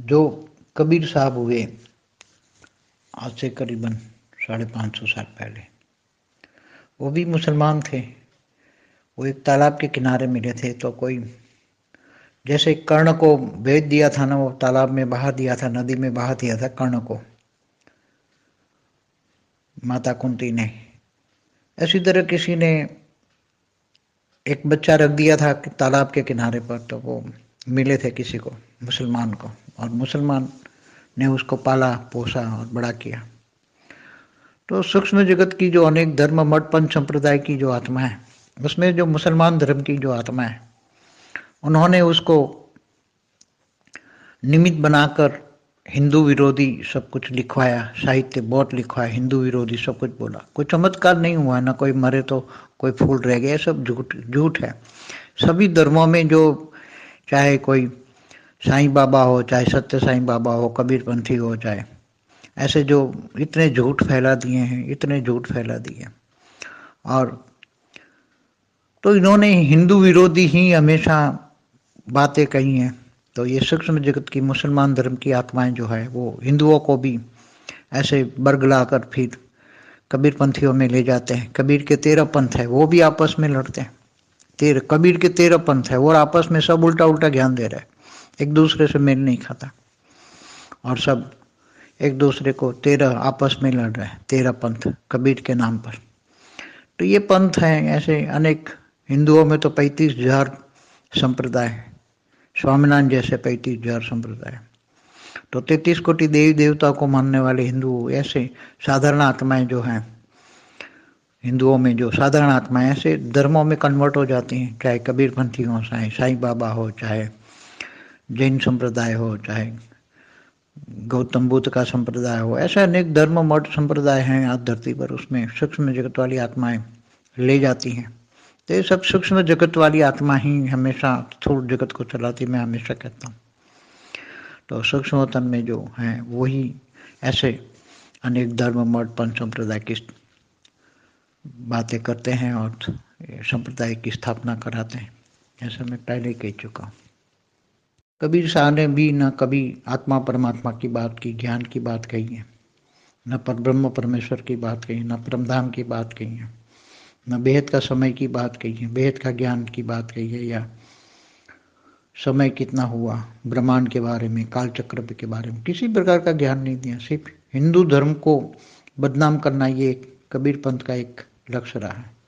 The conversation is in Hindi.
जो कबीर साहब हुए आज से करीबन 550 साल पहले, वो भी मुसलमान थे। वो एक तालाब के किनारे मिले थे, तो कोई जैसे कर्ण को भेज दिया था ना, वो तालाब में बहा दिया था, नदी में बहा दिया था कर्ण को माता कुंती ने। ऐसी तरह किसी ने एक बच्चा रख दिया था तालाब के किनारे पर, तो वो मिले थे किसी को, मुसलमान को, और मुसलमान ने उसको पाला पोसा और बड़ा किया। तो सूक्ष्म जगत की जो अनेक धर्म मठ पंच संप्रदाय की जो आत्मा है, उसमें जो मुसलमान धर्म की जो आत्मा है, उन्होंने उसको निमित्त बनाकर हिंदू विरोधी सब कुछ लिखवाया, साहित्य बहुत लिखवाया, हिंदू विरोधी सब कुछ बोला। कोई चमत्कार नहीं हुआ, ना कोई मरे तो कोई फूल रह गया, सब झूठ झूठ है। सभी धर्मों में जो, चाहे कोई साईं बाबा हो, चाहे सत्य साईं बाबा हो, कबीरपंथी हो, चाहे ऐसे जो इतने झूठ फैला दिए हैं, इतने झूठ फैला दिए। और तो इन्होंने हिंदू विरोधी ही हमेशा बातें कही हैं। तो ये सूक्ष्म जगत की मुसलमान धर्म की आत्माएं जो है, वो हिंदुओं को भी ऐसे बरगलाकर फिर कबीरपंथियों में ले जाते हैं। कबीर के 13 पंथ है, वो भी आपस में लड़ते हैं। कबीर के 13 पंथ है, और आपस में सब उल्टा उल्टा ज्ञान दे रहे हैं, एक दूसरे से मेल नहीं खाता, और सब एक दूसरे को 13 आपस में लड़ रहे हैं, 13 पंथ कबीर के नाम पर। तो ये पंथ हैं ऐसे अनेक। हिंदुओं में तो 35,000 संप्रदाय, स्वामीनारायण जैसे 35,000 संप्रदाय। तो 33 कोटि देवी देवता को मानने वाले हिंदू ऐसे साधारण आत्माएं जो हैं, हिंदुओं में जो साधारण आत्माएं ऐसे धर्मों में कन्वर्ट हो जाती हैं, चाहे कबीरपंथी हो, चाहे साईं बाबा हो, चाहे जैन संप्रदाय हो, चाहे गौतम बुद्ध का संप्रदाय हो। ऐसे अनेक धर्म मठ संप्रदाय हैं आज धरती पर, उसमें सूक्ष्म जगत वाली आत्माएं ले जाती हैं। तो ये सब सूक्ष्म जगत वाली आत्मा ही हमेशा स्थूल जगत को चलाती, मैं हमेशा कहता हूँ। तो सूक्ष्म तन में जो हैं वही ऐसे अनेक धर्म मठ पंच संप्रदाय की बातें करते हैं और संप्रदाय की स्थापना कराते हैं। ऐसा मैं पहले कह चुका हूँ। कबीर साहब ने भी न कभी आत्मा परमात्मा की बात की, ज्ञान की बात कही है, न परब्रह्म परमेश्वर की बात कही, न परमधाम की बात कही है, न बेहद का समय की बात कही है, बेहद का ज्ञान की बात कही है, या समय कितना हुआ, ब्रह्मांड के बारे में, काल चक्र के बारे में किसी प्रकार का ज्ञान नहीं दिया। सिर्फ हिंदू धर्म को बदनाम करना ये कबीर पंथ का एक लक्ष्य रहा है।